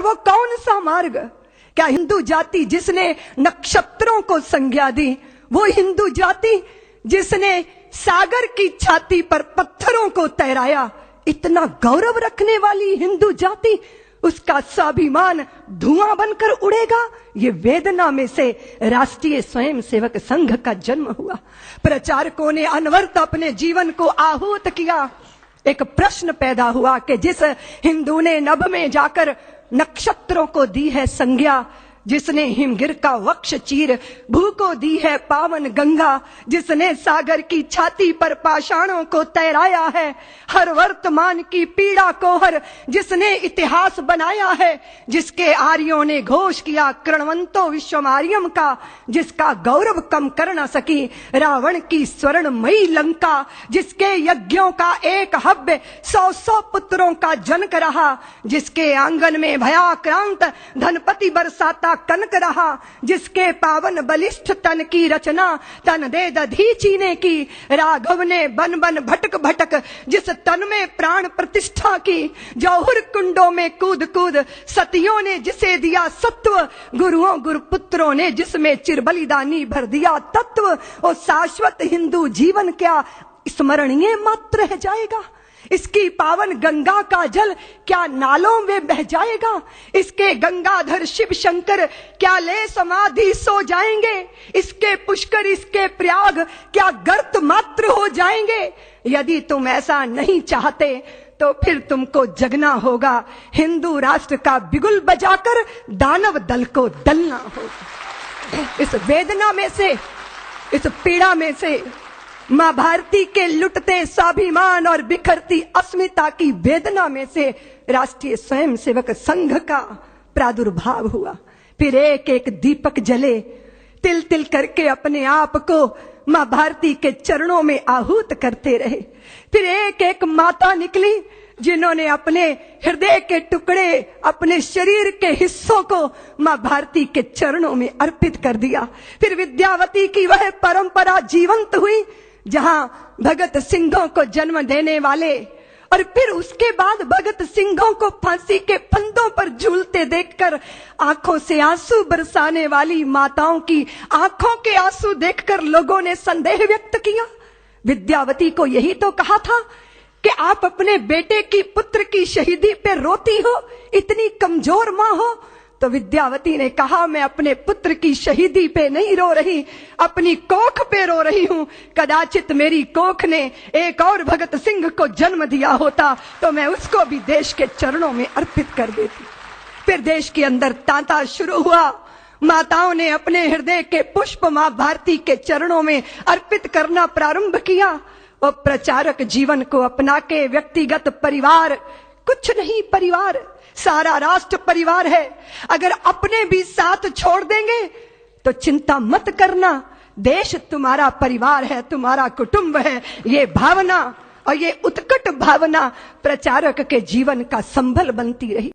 वो कौन सा मार्ग? क्या हिंदू जाति जिसने नक्षत्रों को संज्ञा दी, वो हिंदू जाति जिसने सागर की छाती पर पत्थरों को तैराया, इतना गौरव रखने वाली हिंदू जाति, उसका स्वाभिमान धुआं बनकर उड़ेगा? ये वेदना में से राष्ट्रीय स्वयंसेवक संघ का जन्म हुआ। प्रचारकों ने अनवरत अपने जीवन को आहूत किया। एक प्रश्न पैदा हुआ कि जिस हिंदू ने नभ में जाकर नक्षत्रों को दी है संज्ञा, जिसने हिमगिर का वक्ष चीर भू को दी है पावन गंगा, जिसने सागर की छाती पर पाषाणों को तैराया है, हर वर्तमान की पीड़ा को हर जिसने इतिहास बनाया है, जिसके आर्यों ने घोष किया कृणवंतो विश्वमार्यम का, जिसका गौरव कम कर न सकी रावण की स्वर्णमयी लंका, जिसके यज्ञों का एक हव्य 100 पुत्रों का जनक रहा, जिसके आंगन में भयाक्रांत धनपति बरसाता कनक रहा, जिसके पावन बलिष्ठ तन की रचना तन दे दधीची ने की, राघव ने बन बन भटक भटक जिस तन में प्राण प्रतिष्ठा की, जौहर कुंडों में कूद कूद सतियों ने जिसे दिया सत्व, गुरुओं गुरुपुत्रों ने जिसमें चिरबलिदानी भर दिया तत्व, वो शाश्वत हिंदू जीवन क्या स्मरणीय मात्र रह जाएगा? इसकी पावन गंगा का जल क्या नालों में बह जाएगा? इसके गंगाधर शिव शंकर क्या ले समाधि सो जाएंगे? इसके पुष्कर इसके प्रयाग क्या गर्त मात्र हो जाएंगे? यदि तुम ऐसा नहीं चाहते तो फिर तुमको जगना होगा, हिंदू राष्ट्र का बिगुल बजाकर दानव दल को दलना होगा। इस वेदना में से, इस पीड़ा में से, मां भारती के लुटते स्वाभिमान और बिखरती अस्मिता की वेदना में से राष्ट्रीय स्वयंसेवक संघ का प्रादुर्भाव हुआ। फिर एक एक दीपक जले, तिल तिल करके अपने आप को मां भारती के चरणों में आहूत करते रहे। फिर एक एक माता निकली जिन्होंने अपने हृदय के टुकड़े, अपने शरीर के हिस्सों को मां भारती के चरणों में अर्पित कर दिया। फिर विद्यावती की वह परंपरा जीवंत हुई जहां भगत सिंहों को जन्म देने वाले, और फिर उसके बाद भगत सिंहों को फांसी के फंदों पर झूलते देखकर आंखों से आंसू बरसाने वाली माताओं की आंखों के आंसू देखकर लोगों ने संदेह व्यक्त किया। विद्यावती को यही तो कहा था कि आप अपने बेटे की, पुत्र की शहीदी पे रोती हो, इतनी कमजोर मां हो। तो विद्यावती ने कहा, मैं अपने पुत्र की शहीदी पे नहीं रो रही, अपनी कोख पे रो रही हूं। कदाचित मेरी कोख ने एक और भगत सिंह को जन्म दिया होता तो मैं उसको भी देश के चरणों में अर्पित कर देती। फिर देश के अंदर तांता शुरू हुआ। माताओं ने अपने हृदय के पुष्प मां भारती के चरणों में अर्पित करना प्रारंभ किया। और प्रचारक जीवन को अपना के व्यक्तिगत परिवार कुछ नहीं, परिवार सारा राष्ट्र परिवार है। अगर अपने भी साथ छोड़ देंगे तो चिंता मत करना, देश तुम्हारा परिवार है, तुम्हारा कुटुंब है। ये भावना और ये उत्कट भावना प्रचारक के जीवन का संबल बनती रही।